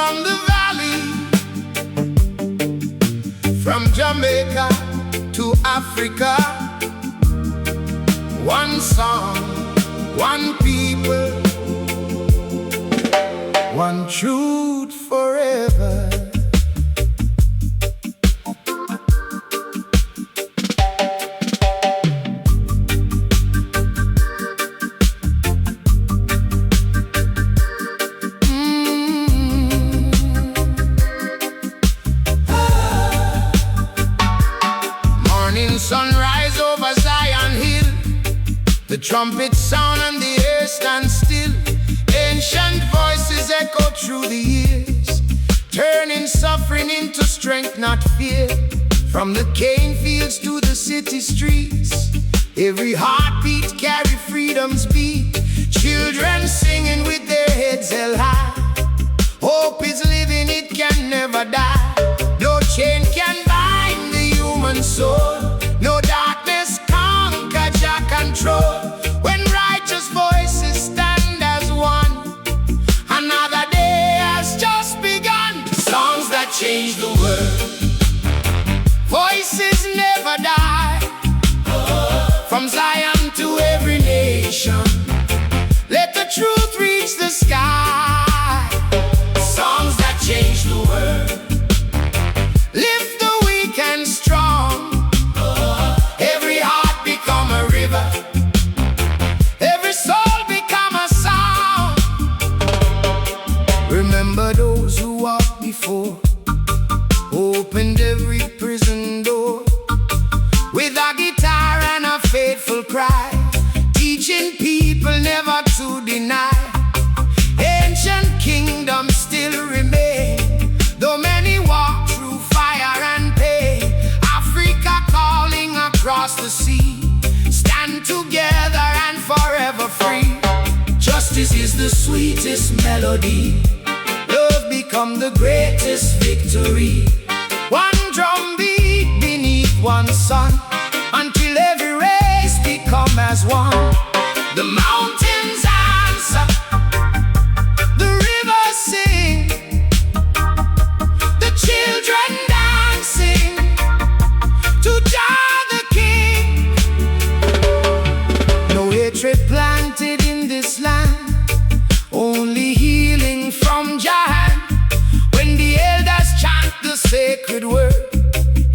from the valley, from Jamaica to Africa. One song, one people, one truth forever. Sunrise over Zion Hill, the trumpet sound and the air stand still. Ancient voices echo through the years, turning suffering into strength, not fear. From the cane fields to the city streets, every heartbeat carry freedom's beat. Children singing with their heads held high. Hope is living, it can never die. No chain can bind the human soul. No darkness conquer Jah control. When righteous voices stand as one, another day has just begun. Songs that change the world, voices never die. From Zion to every nation, let the truth reach the sky. Songs that change the world, lift the weak and strong. Every heart become a river, every soul become a song. Remember those who walked before, opened every prison door, with a guitar and a faithful cry, teaching people never to deny. Ancient kingdoms still remain, though many walk through fire and pain. Africa calling across the sea, stand together and forever free. Justice is the sweetest melody, love become the greatest victory. One drum beat beneath one sun, until every race become as one. The mountains answer, the rivers sing, the children dancing to Jah the King. No hatred planted in this land, only healing from Jah. When the elders chant the sacred word,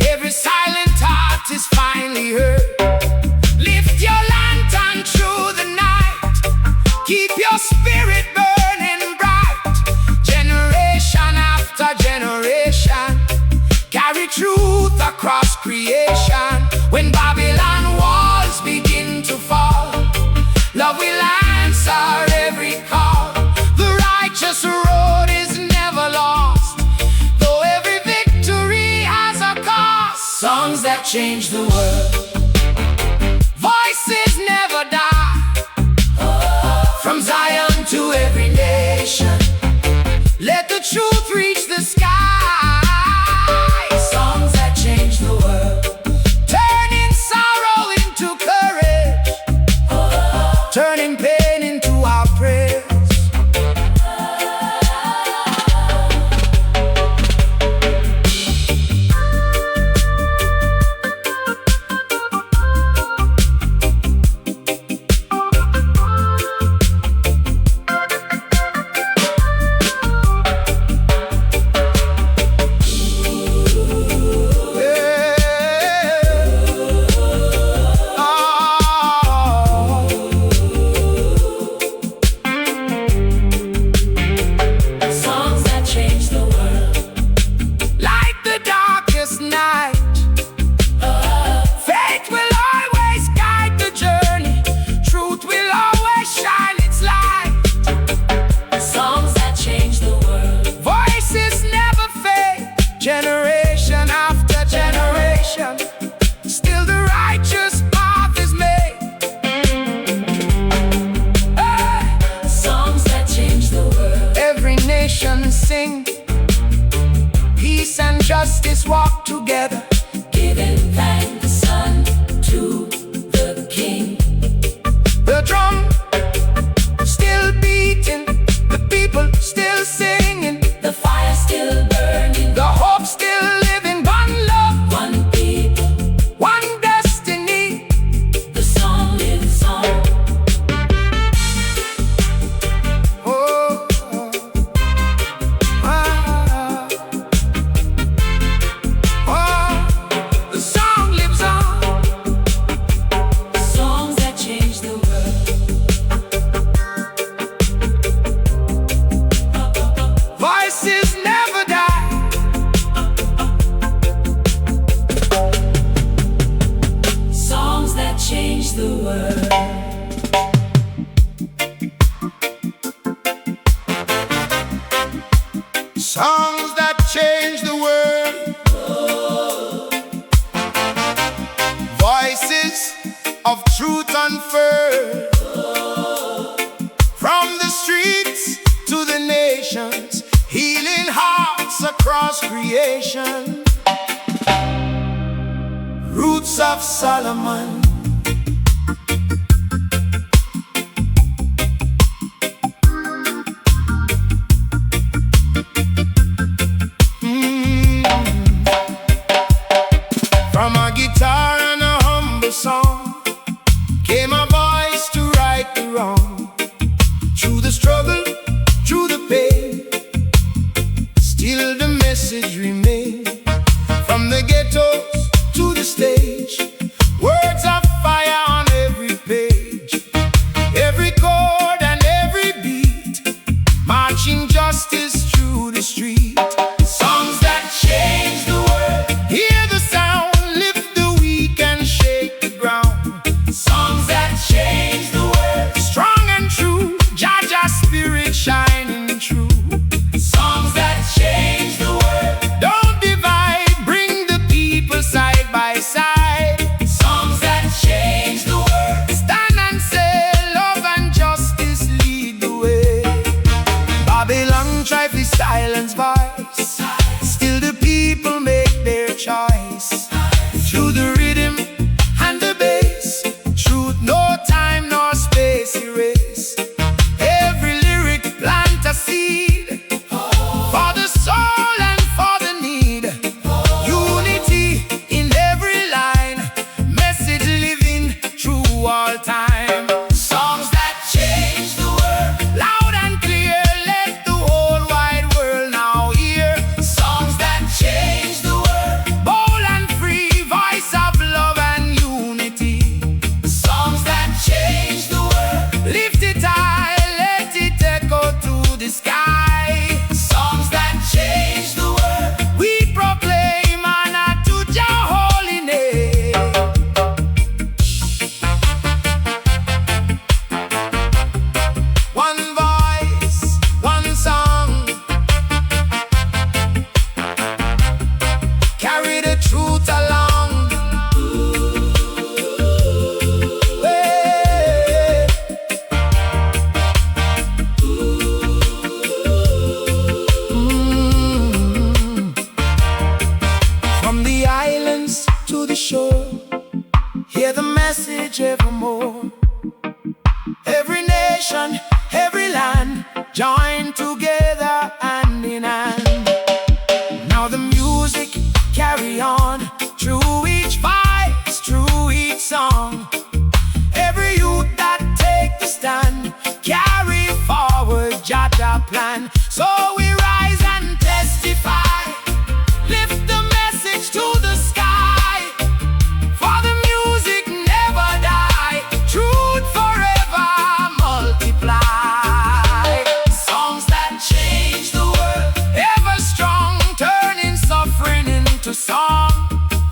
every silent heart is finally heard. Lift your lantern through the night, keep your spirit burning bright. Generation after generation, carry truth across creation. When Babylon walls begin to fall, love will answer every call. The righteous road is never lost, though every victory has a cost. Songs that change the world, voices never die. From Zion to every nation, let the truth reach the sky. Songs that change the world, turning sorrow into courage, turning pain into our prayers. Generation after generation, still the righteous path is made. Songs that change the world, every nation sing. Peace and justice walk together, giving thanks unto the King. The drum still beating, the people still singing, the fire songs that change the world, voices of truth unfurled, from the streets to the nations, healing hearts across creation. Roots of Solomon. From a guitar and a humble song came a voice to right the wrong. Through the struggle, through the pain, still the message remains. From the ghettos to the stage, words of fire on every page, every chord and every beat, marching justice through the street. Songs that change the world, hear the sound, lift the weak and shake the ground. Songs that change the world, strong and true, Jaja spirit shining true. Songs that change the world, don't divide, bring the people side by side. Songs that change the world, stand and say love and justice lead the way. Babylon tried to silence voice, still the people make their choice. Through the rhythm and the bass, truth no time nor space erase. Every lyric plant a seed for the soul and for the need. Unity in every line, message living through all time. Songs that change the world, loud and clear, let the whole wide world now hear. Songs that change the world, bold and free, voice of love and unity. Songs that change the world, lift it high, let it echo to the sky. Songs that change the world, we proclaim honor to Jah holy name. One voice, one song, carry the truth along. Hey. From the islands to the shore, hear the message evermore. Every nation, every land, join together hand in hand. Now the music carry on, through each voice, through each song. Every youth that take the stand, carry forward Jaja plan. So we rise and testify, lift the message to the sky. For the music never die, truth forever multiply. Songs that change the world, ever strong, turning suffering into song.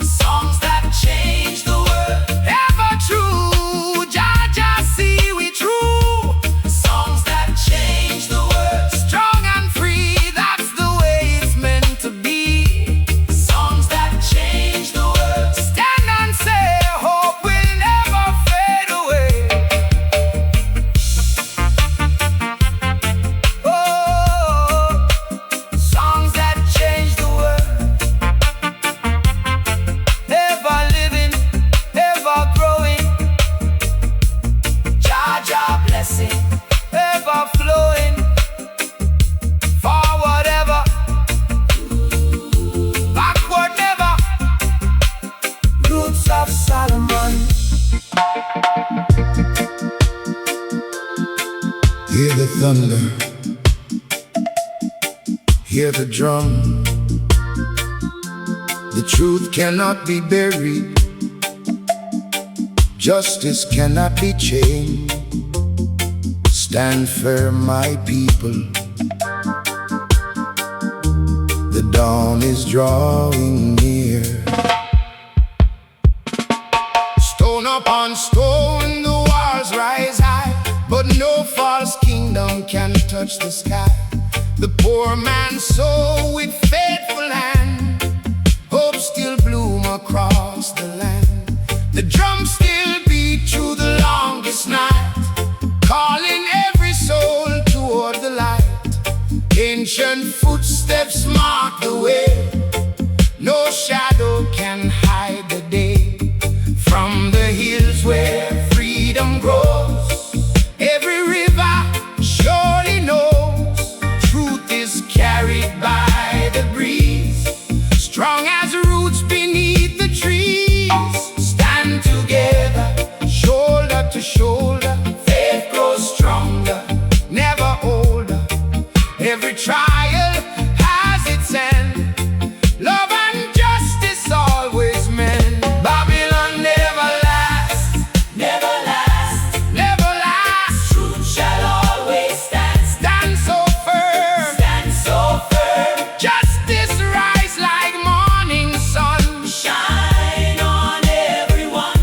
Songs that change the world, ever true, Jaja see we true. Songs that change the world, strong and free, that's the way it's meant to be. Songs that change the world, stand and say hope will never fade away. Oh, songs that change the world, ever living, ever growing. Jaja blessing, ever flowing. Forward ever, backward never. Roots of Solomon. Hear the thunder, hear the drum. The truth cannot be buried, justice cannot be chained. Stand firm, my people. The dawn is drawing near. Stone upon stone, the walls rise high, but no false kingdom can touch the sky. The poor man sow with faithful hand, hope still bloom across the land. The drums still beat through the longest night, calling every soul toward the light. Ancient footsteps mark the way, no shadow can hide the day. From the hills where freedom grows, every river surely knows, truth is carried by the breeze. Strong as roots beneath the trees, stand together, shoulder to shoulder. Faith grows stronger, never older. Every trial has its end. Love and justice always mend. Babylon never lasts, never lasts, never lasts. Truth shall always stand, stand so firm, stand so firm. Justice rise like morning sun, shine on everyone.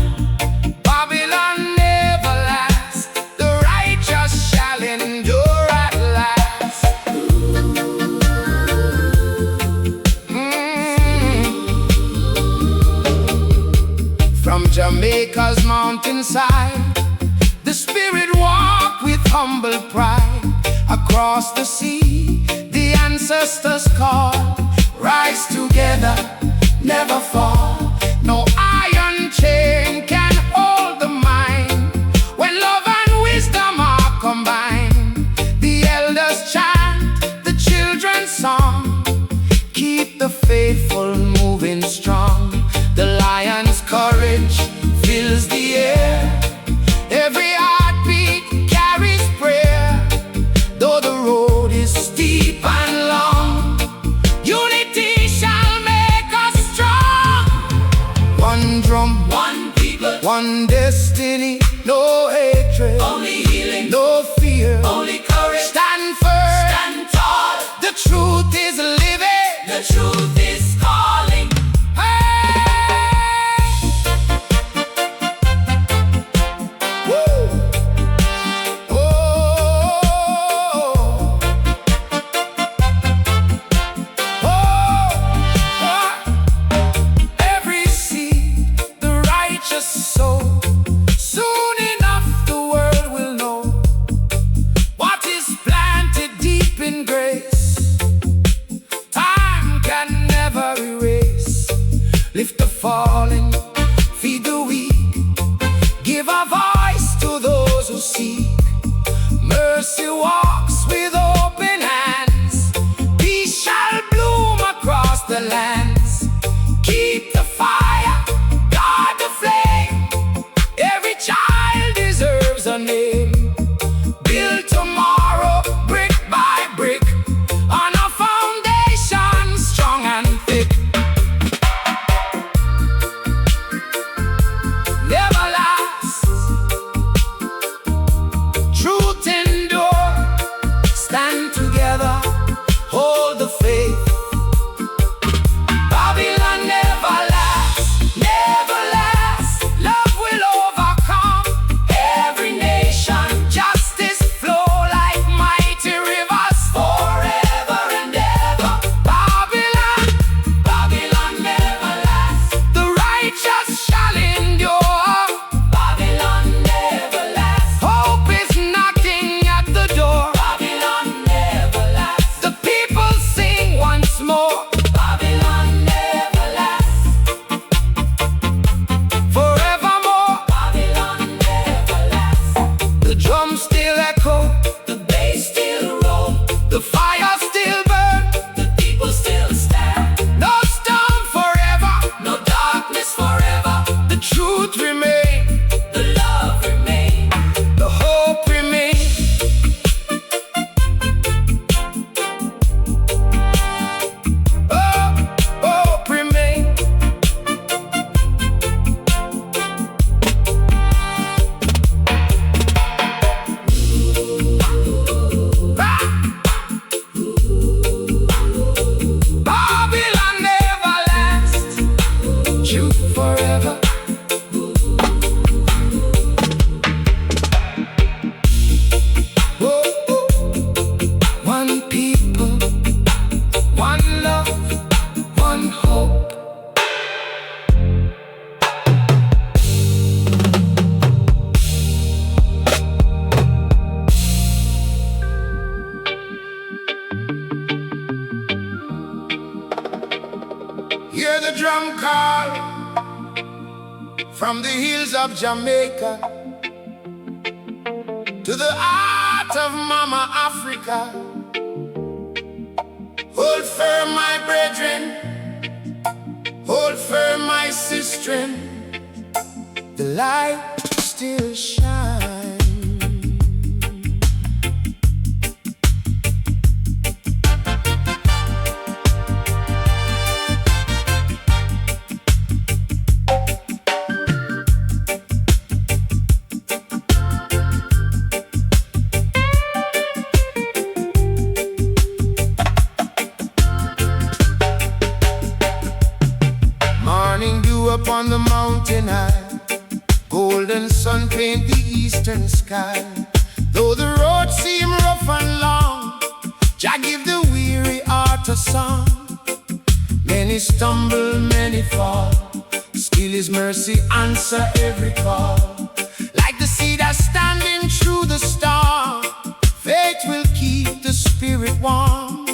Babylon never lasts, the righteous shall endure at last. From Jamaica's mountainside, the spirit walked with humble pride. Across the sea, the ancestors call, rise together, never fall. No iron chain can hold the mind, when love and wisdom are combined. The elders chant the children's song, keep the faithful moving strong. The lion's courage fills the air, every heartbeat carries prayer. Though the road is steep and long, unity shall make us strong. One drum, one people, one destiny, no hatred, only healing, no fear, only courage. Stand firm, stand tall, the truth is living, the truth is calling. Lift the fallen, feed the weak, give a voice to those who seek. Mercy walks with open hands, peace shall bloom across the lands. Keep the fire, guard the flame, every child deserves a name. Build tomorrow brick by brick, on a foundation strong and thick. Stand hope. Hear the drum call from the hills of Jamaica to the heart of Mama Africa. Hold firm, my brethren, hold firm, my sistren. The light still shines. Upon the mountain high, golden sun paint the eastern sky. Though the road seem rough and long, Jah give the weary heart a song. Many stumble, many fall, still His mercy answer every call. Like the seed that's standing through the storm, faith will keep the spirit warm.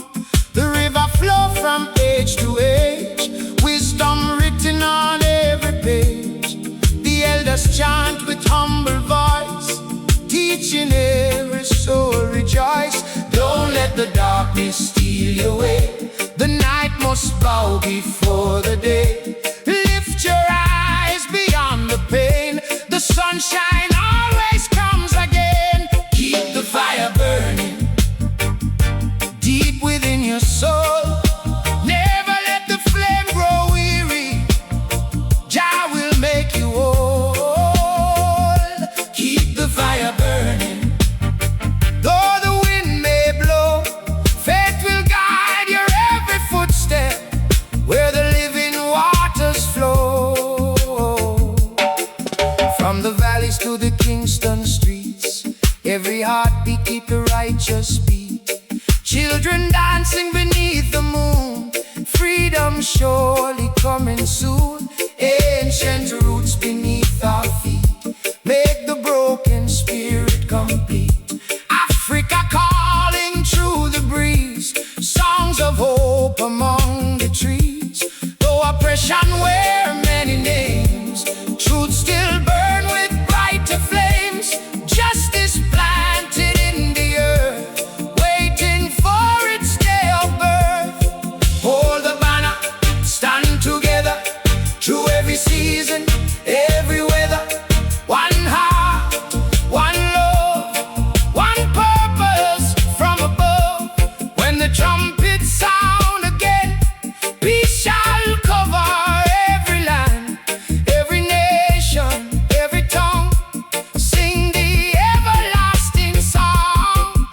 The river flow from age to age, wisdom written on every page. The elders chant with humble voice, teaching every soul rejoice. Don't let the darkness steal you away. The night must bow before the day. Lift your eyes beyond the pain. The sunshine always comes again. Keep the fire burning deep within your soul. Never let the flame grow weary. Jah will make you whole. Keep the fire burning. Though the wind may blow, faith will guide your every footstep where the living waters flow. From the valleys to the Kingston streets, every heartbeat keep the righteous beat. Children dancing beneath the moon, freedom surely coming soon. Ancient roots beneath our feet make the broken spirit complete. Africa calling through the breeze, songs of hope among the trees. Though oppression wear many names, truth still burn with brighter flames. Justice planted in the earth, waiting for its day of birth. Hold the banner, stand together through every season, every weather. One heart, one love, one purpose from above. When the trumpets sound again, peace shall cover every land, every nation, every tongue. Sing the everlasting song.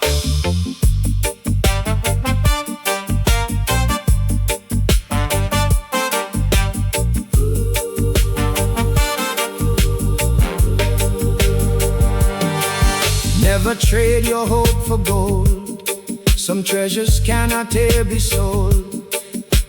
Never trade your hope for gold. Some treasures cannot ever be sold.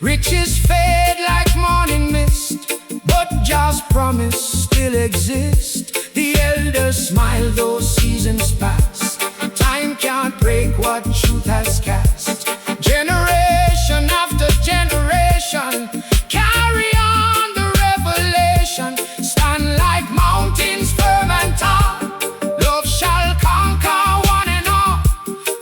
Riches fade like morning mist, but Jah's promise still exists. The elders smile though seasons pass. Time can't break what truth has cast. Generation after generation carry on the revelation. Stand like mountains firm and tall. Love shall conquer one and all.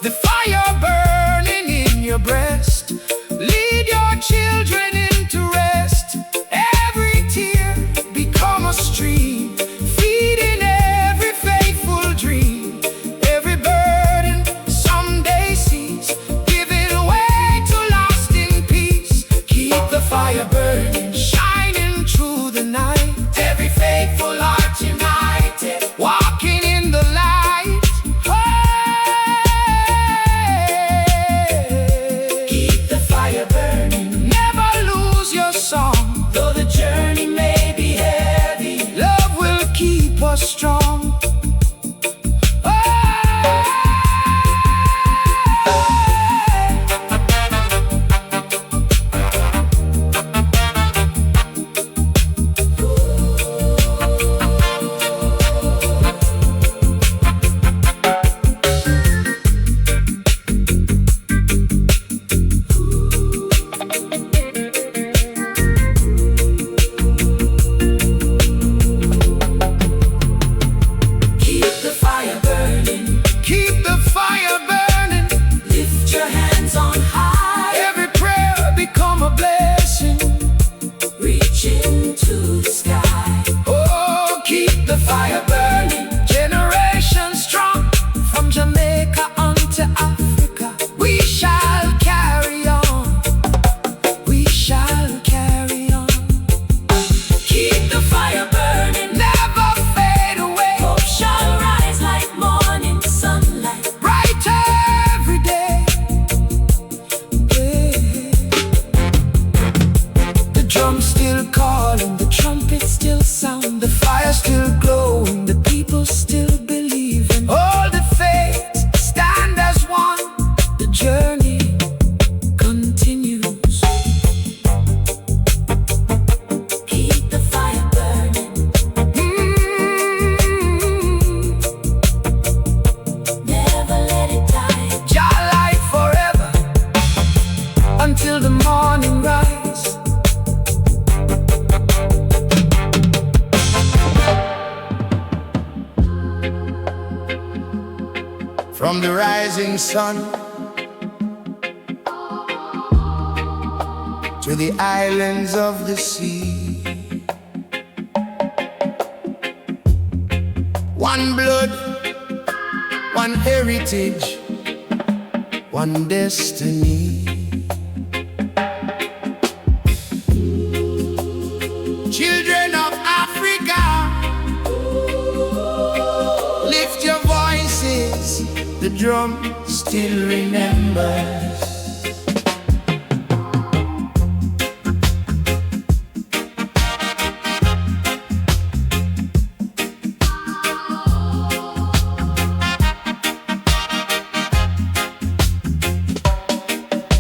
The fire burning in your breast, lead your children into rest. Every tear become a stream, feeding every faithful dream. Every burden someday cease, giving way to lasting peace. Keep the fire burning, shining through the night. Every faithful heart united, walking in the light. Hey. Keep the fire burning, never lose your song. Though the journey may be heavy, love will keep us strong. drums still calling, the trumpets still sound, the fire still glowing, the people still believing. All the faith stand as one, the journey continues. Keep the fire burning. Never let it die. Jah light forever until the morning rise. From the rising sun to the islands of the sea, one blood, one heritage, one destiny. Children of Africa, lift your voices, the drum still remembers.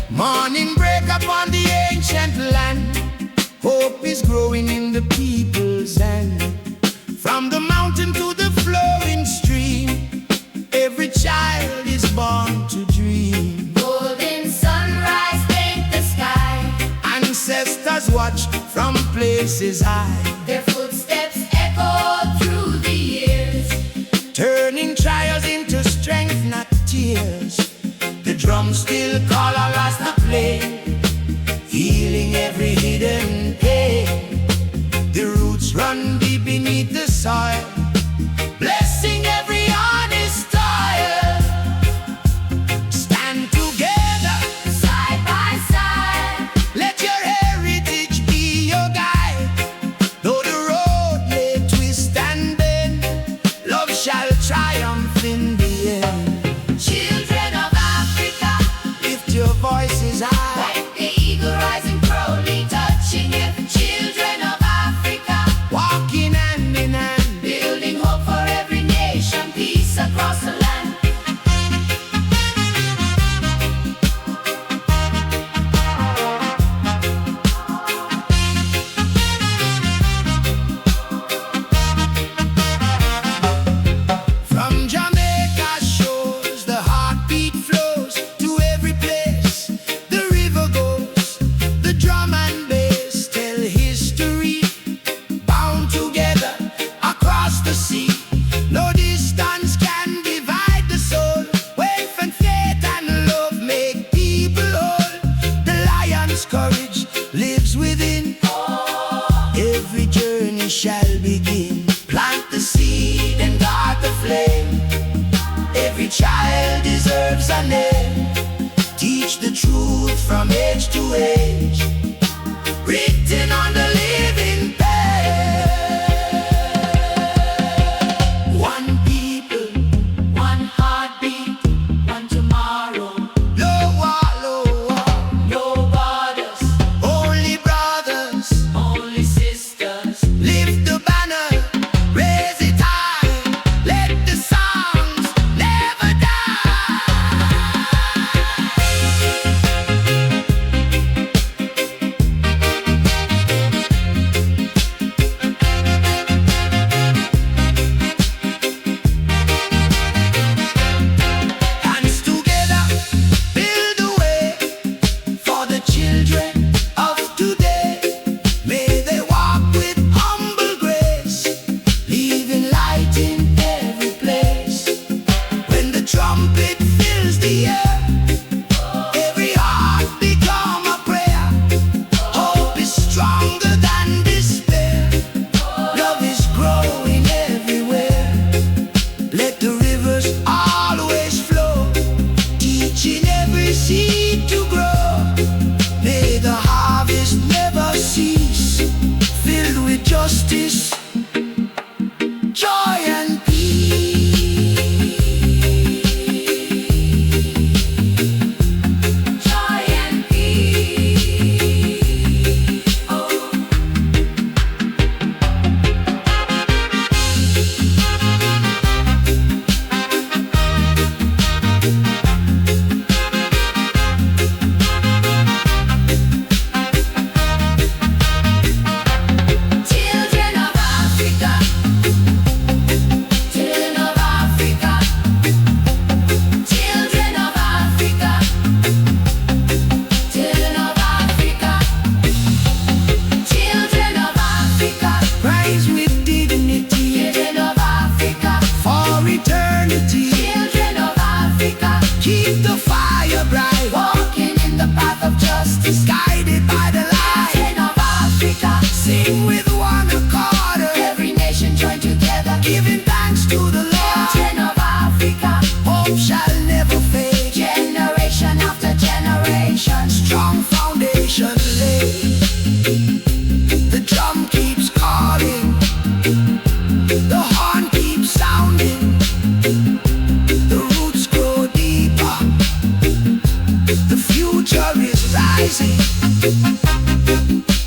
Morning break upon the ancient land, hope is growing in the people's hand. From the mountain to the flowing stream, every child is born to dream. Golden sunrise paint the sky, ancestors watch from places high. Their footsteps echo through the years, turning trials into strength, not tears. The drums still call our Rasta play, healing every hidden pain. The roots run deep beneath the soil, blessing every honest toil. Stand together, side by side, let your heritage be your guide. Though the road may twist and bend, love shall triumph in the end. Children of Africa, lift your voices high, like the eagle rising proudly, touching every children of Africa, walking hand in hand, building hope for every nation, peace across the land. From Jamaica shores, the heartbeat flows to every place the river goes. The drum and bass tell history, bound together across the sea. No distance can divide the soul, wealth and faith and love make people whole. The lion's courage lives within, every journey shall begin. Plant the seed and guard the flame, every child deserves a name. Teach the truth from age to age, written on the living page. One people, one heartbeat, one tomorrow. Low war, no borders, only brothers, only sisters. Lift the banner, raise it high, let the songs never die.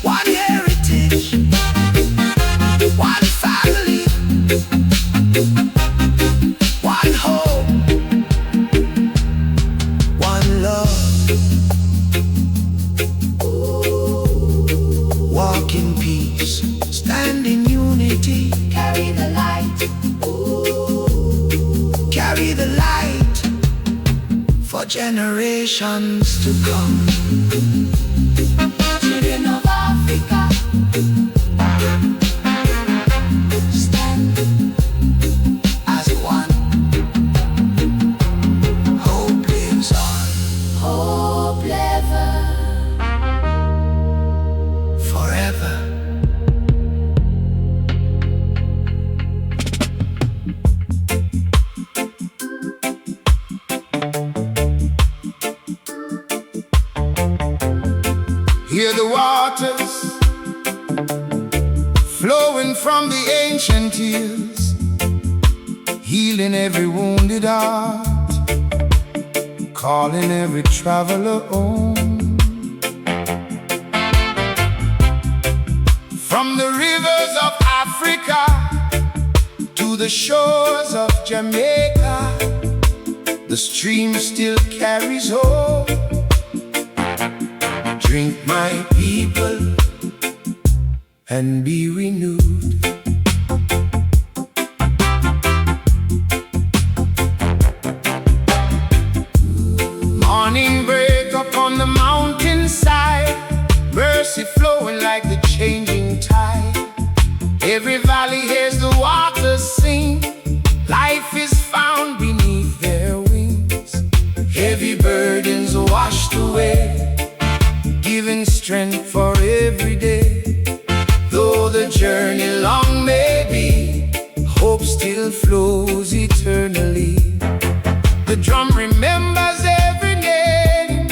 One heritage, one family, one home, one love. Walk in peace, stand in unity. Carry the light, carry the light for generations to come. Children of Africa, stand as one. Hope lives on, hope never, forever. Hear the waters flowing from the ancient years, healing every wounded heart, calling every traveler home. From the rivers of Africa to the shores of Jamaica, the stream still carries hope. Drink, my people, and be renewed. Morning break upon the mountainside, mercy flowing like the changing tide. Every valley hears the waters sing, life is found beneath their wings. Heavy burdens washed away, giving strength for every day. Though the journey long may be, hope still flows eternally. The drum remembers every name,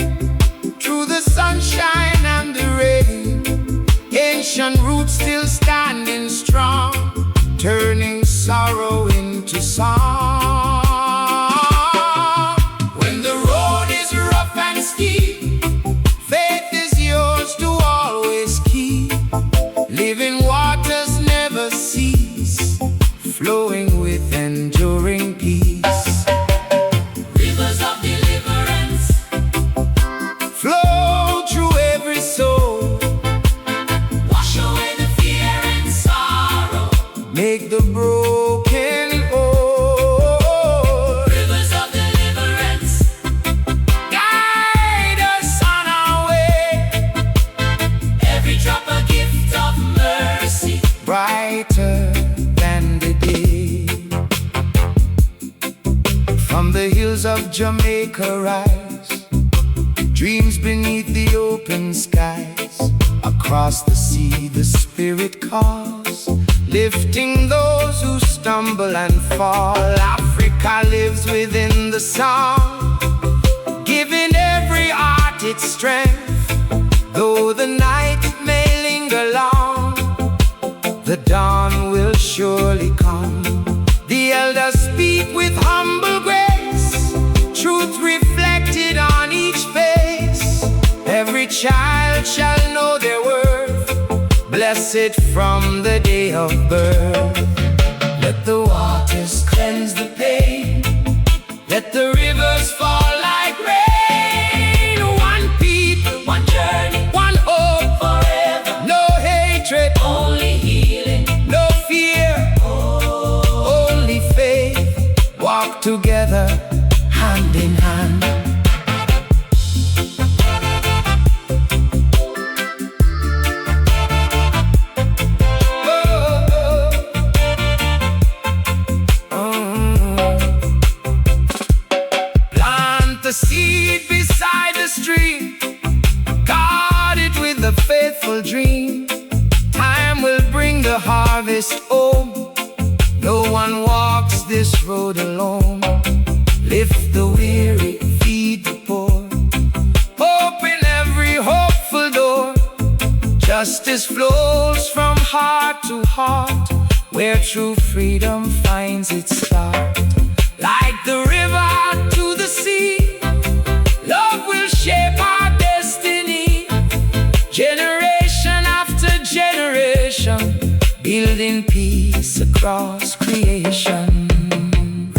through the sunshine and the rain. Ancient roots still standing strong, turning sorrow into song. When the road is rough and steep, faith is yours to always keep. Living waters never cease, flowing with enduring peace. Rivers of deliverance flow through every soul, wash away the fear and sorrow, make the broken whole. Rivers of deliverance guide us on our way, every drop a gift of mercy, brighter than the day. From the hills of Jamaica rise dreams beneath the open skies. Across the sea the Spirit calls, lifting those who stumble and fall. Africa lives within the song, giving every heart its strength. Though the night may linger long, the dawn will surely come. The elders speak with humble grace, truth reflected on each face. Every child shall know their worth, blessed from the day of birth. Let the waters cleanse the pain, let the rivers fall like rain. One people, one journey, one hope, forever. No hatred, only healing. No fear, only faith. Walk together, hand in hand. Plant the seed beside the stream, guard it with a faithful dream. Time will bring the harvest home, no one walks this road alone. Lift the weary, feed the poor, open every hopeful door. Justice flows from heart to heart, where true freedom finds its start. Like the river to the sea, love will shape our destiny. building peace across creation.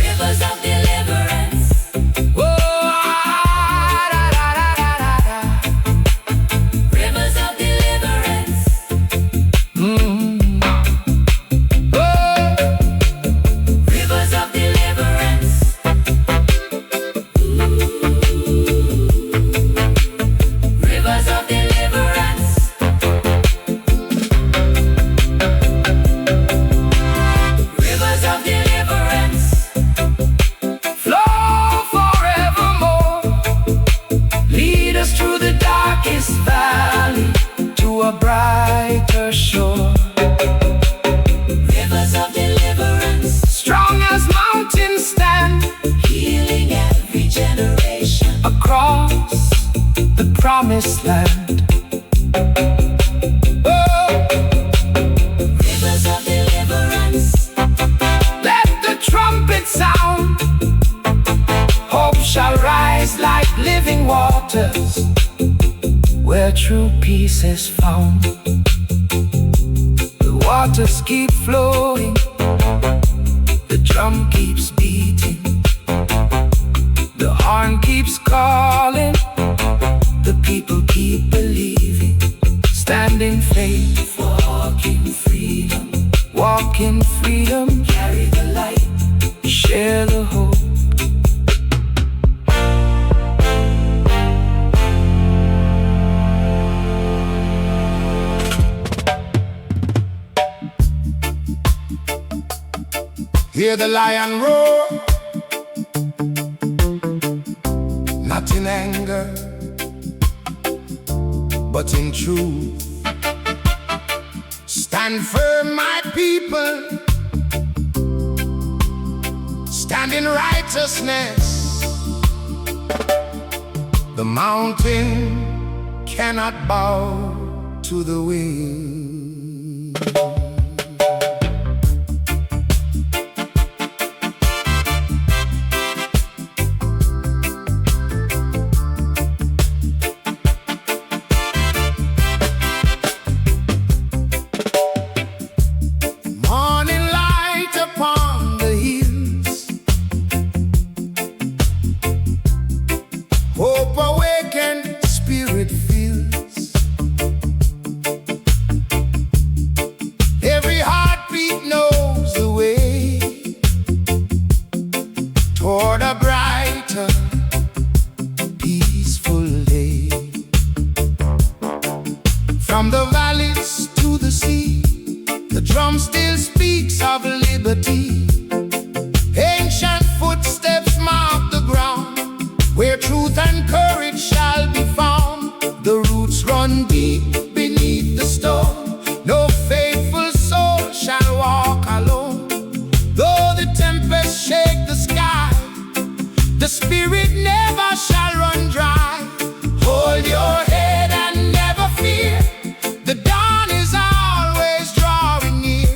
Rivers of deliverance. Whoa, da, da, da, da, da, da. Rivers of deliverance. Whoa. Rivers of deliverance. Rivers of deliverance. Rivers of deliverance. Flow forevermore. Lead us through the darkest valley to a brighter shore. Rivers of deliverance. Strong as mountains stand Healing every generation. across the promised land. Oh, Rivers of deliverance. let the trumpet sound. Hope shall rise like living waters where true peace is found. The waters keep flowing, the drum keeps beating, the horn keeps calling, the people keep believing. Stand in faith, Walk in freedom. walk in freedom, Carry the light. share the hope. Hear the lion roar, not in anger, but in truth. Stand firm, my people. Stand in righteousness. The mountain cannot bow to the wind. Morning light upon the hills, hope awakened, spirit fills. Every heartbeat knows the way toward a brighter, peaceful day. From the valleys to the sea, the drum still speaks of liberty. Ancient footsteps mark the ground where truth and courage shall be found. The roots run deep beneath the stone. No faithful soul shall walk alone. Though the tempest shake the sky, the spirit never shall run dry. Hold your head and never fear. The dawn is always drawing near.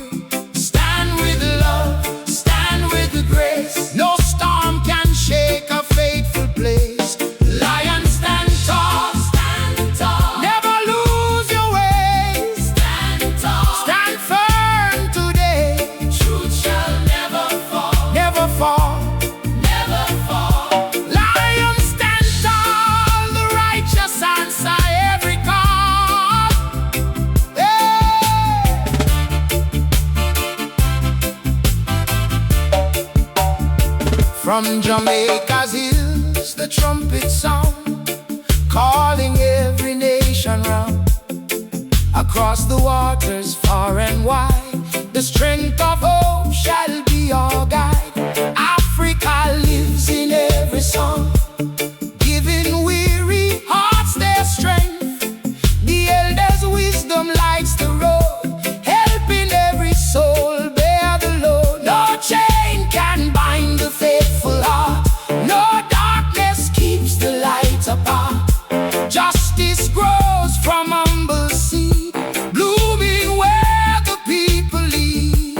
Stand with love, stand with the grace. No storm can shake a faithful place. Lion, stand tall, Stand tall. never lose your way. Stand tall. Stand firm today, Truth shall never fall. never fall. Never fall. Lion, stand tall, the righteous answer every call. Hey! From Jamaica's hills, the trumpet sound, calling every nation round. Across the waters far and wide, the strength of hope shall be our guide. Africa lives in every song, giving weary hearts their strength. The elders' wisdom lights the road, helping every soul bear the load. No chain can bind the faithful heart, no darkness keeps the light apart. Justice grows from humble seed, blooming where the people lead.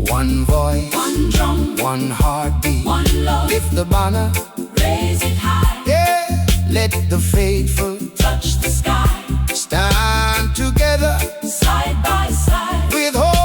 One voice, One drum. one heartbeat, One love. lift the banner, Raise it high. yeah. Let the faithful Touch the sky. stand together Side by side. with hope.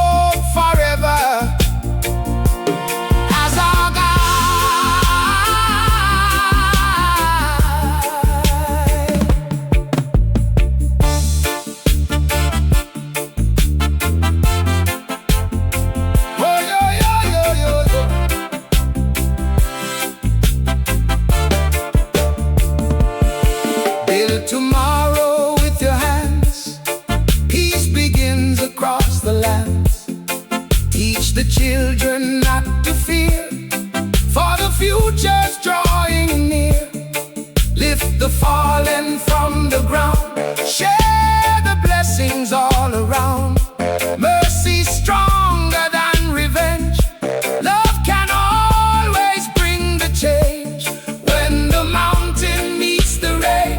children not to fear, for the future's drawing near. Lift the fallen from the ground, share the blessings all around. Mercy stronger than revenge, love can always bring the change. When the mountain meets the rain,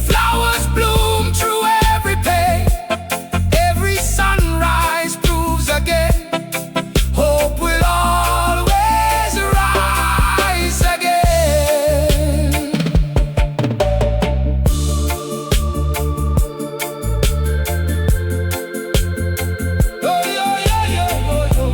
flowers bloom through every pain. Every sunrise proves again, hope will always rise again. Oh, yo, yo, yo, yo, yo.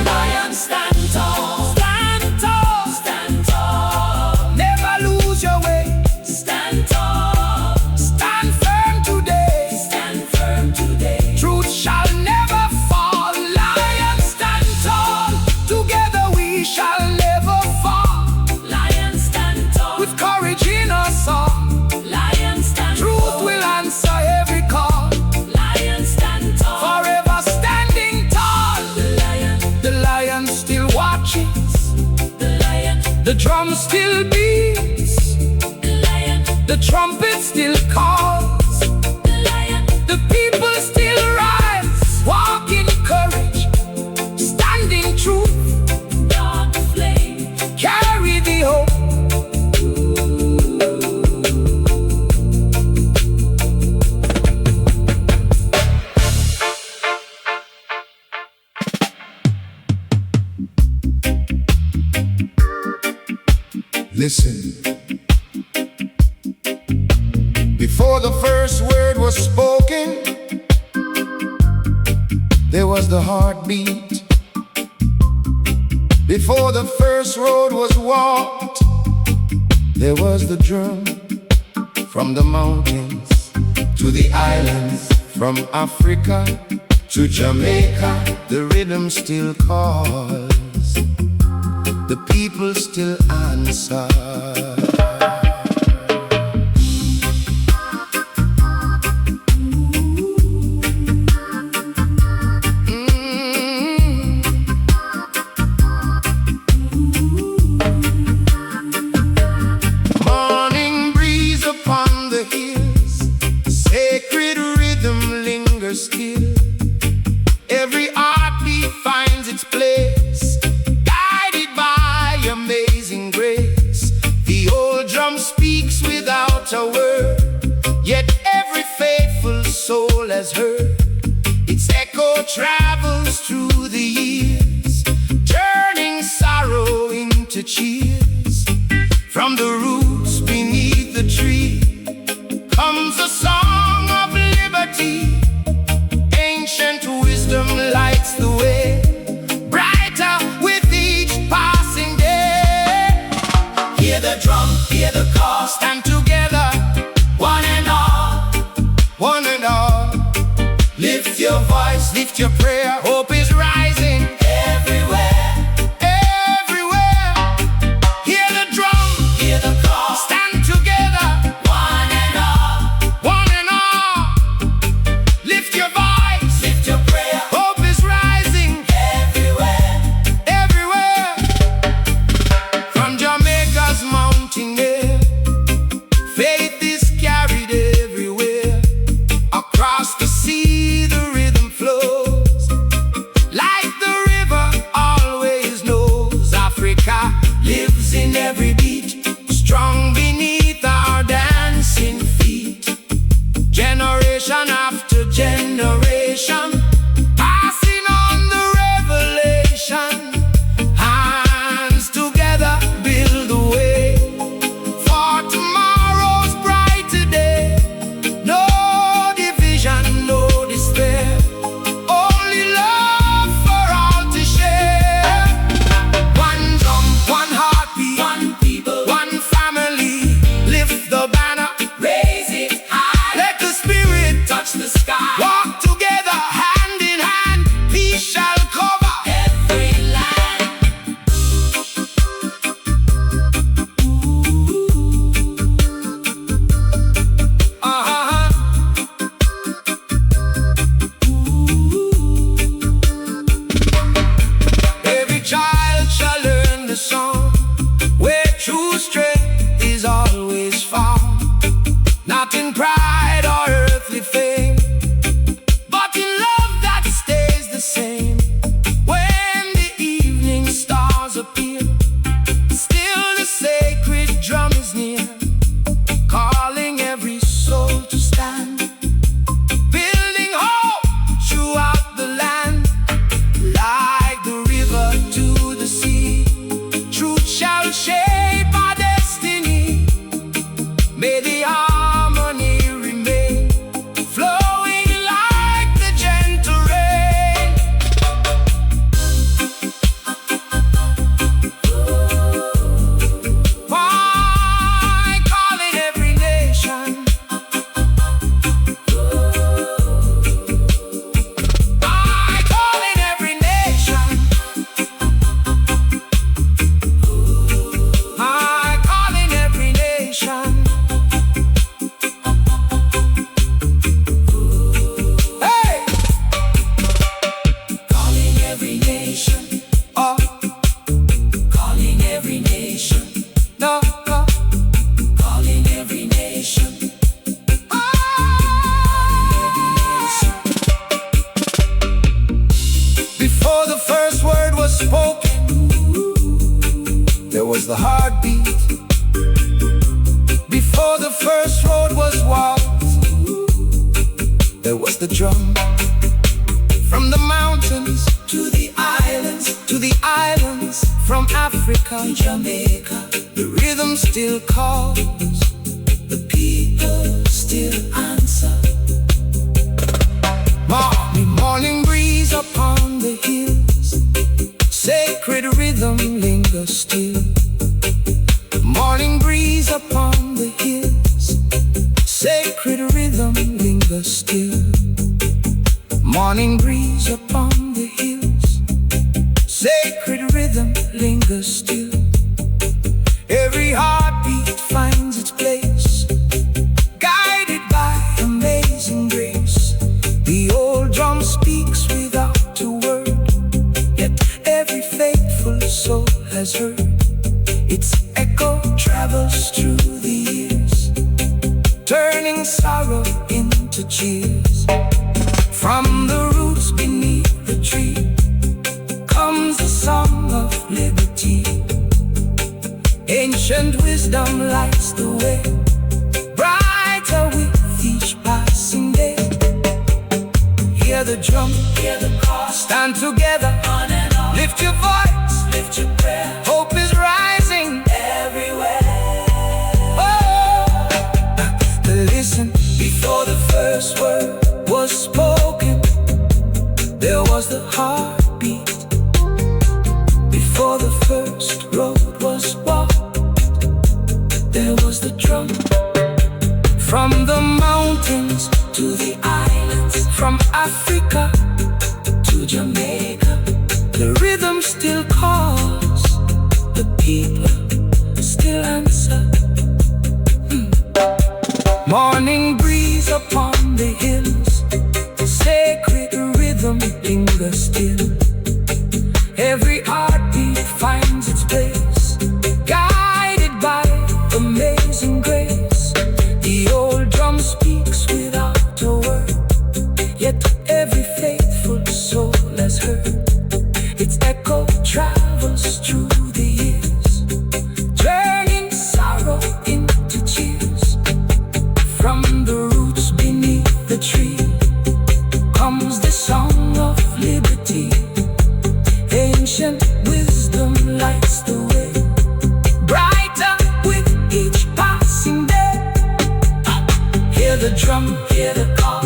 Lion, stand tall. Stand tall, Stand tall. never lose your way. Stand tall. Stand firm today, Stand firm today. truth shall never fall. Lion, stand tall, together we shall never fall. Lion, stand tall. With courage in us all, Lion, stand truth tall. will answer every call. Lion, stand tall. Forever standing tall, The the lion still watches, lion, the drum still beats, the lion, the trumpet still calls. the lion, The people still rise, walk in courage, standing truth, dawn flame. carry the hope. Listen. Before the first word was spoken, there was the heartbeat. Before the first road was walked, there was the drum. From the mountains to the islands, from Africa to Jamaica, the rhythm still calls, the people still answer. Morning breeze upon the hills, sacred rhythm lingers still. Every heartbeat finds its place, guided by amazing grace. The old drum speaks without a word, yet every faithful soul has heard. Its echo travels through the years, turning sorrow into cheers. From the roots beneath the tree comes a song of liberty. Ancient wisdom lights the way, brighter with each passing day. Hear the drum, hear the call. Stand together, One and all, one and all. lift your voice. Lift your prayer, hope is rising Everywhere, everywhere. Hear the drum, hear the call. stand together, One and all, one and all. Lift your voice, lift your prayer. hope is rising Everywhere, everywhere. From Jamaica's mountain air, faith is carried everywhere. Across the sea, the rhythm flows, like the river always knows. Africa lives in every beat, strong beneath our dancing feet. Generation after generation, passing on the revelation. Hands together build the way for tomorrow's brighter day. No division, no despair, only love for all to share. One drum, one heartbeat, one people, one family. Lift the banner, raise it high. let the spirit Touch the sky. walk not in pride or earthly fame, but in love that stays the same. When the evening stars appear, still the sacred drum is near, calling every soul to stand, building hope throughout the land. Like the river to the sea, truth shall shape our destiny. May the harmony remain, flowing like the gentle rain. Why calling every nation? I calling every nation. I calling every nation. Hey! Calling every nation, Oh, calling every nation, no, no. calling every nation, Before the first word was spoken, there was the heartbeat. Before the first road was walked, there was the drum. From the mountains to the islands, to the islands, from Africa, to Jamaica, the rhythm still calls. the people still answer. Morning breeze upon the hills, sacred rhythm lingers still. Morning breeze upon the hills, sacred rhythm lingers still. Morning breeze upon the hills, sacred rhythm lingers still. Every heartbeat finds its place, guided by amazing grace. The old drum speaks without a word, yet every faithful soul has heard. Its echo travels through the years, turning sorrow into cheers. From the roots beneath the tree comes the song of liberty. Ancient wisdom lights the way, brighter with each passing day. Hear the drum, Hear the call, stand together, on and on, lift your voice, lift your prayer hope is rising. everywhere. Oh, listen, before the first word was spoken, there was the heartbeat. Before the first road was walked, there was the drum. From the mountains To the islands, from Africa to Jamaica, the rhythm still calls, the people still answer. Morning breeze upon the hills, sacred rhythm lingers still. Every heartbeat finds its place, guided by amazing grace. The old drum speaks without a word, yet every faithful soul has heard. Its echo travels through the years, turning sorrow into cheers. From the roots beneath the tree comes the song of liberty. Ancient wisdom lights the way, brighter with each passing day. Hear the drum, hear the call,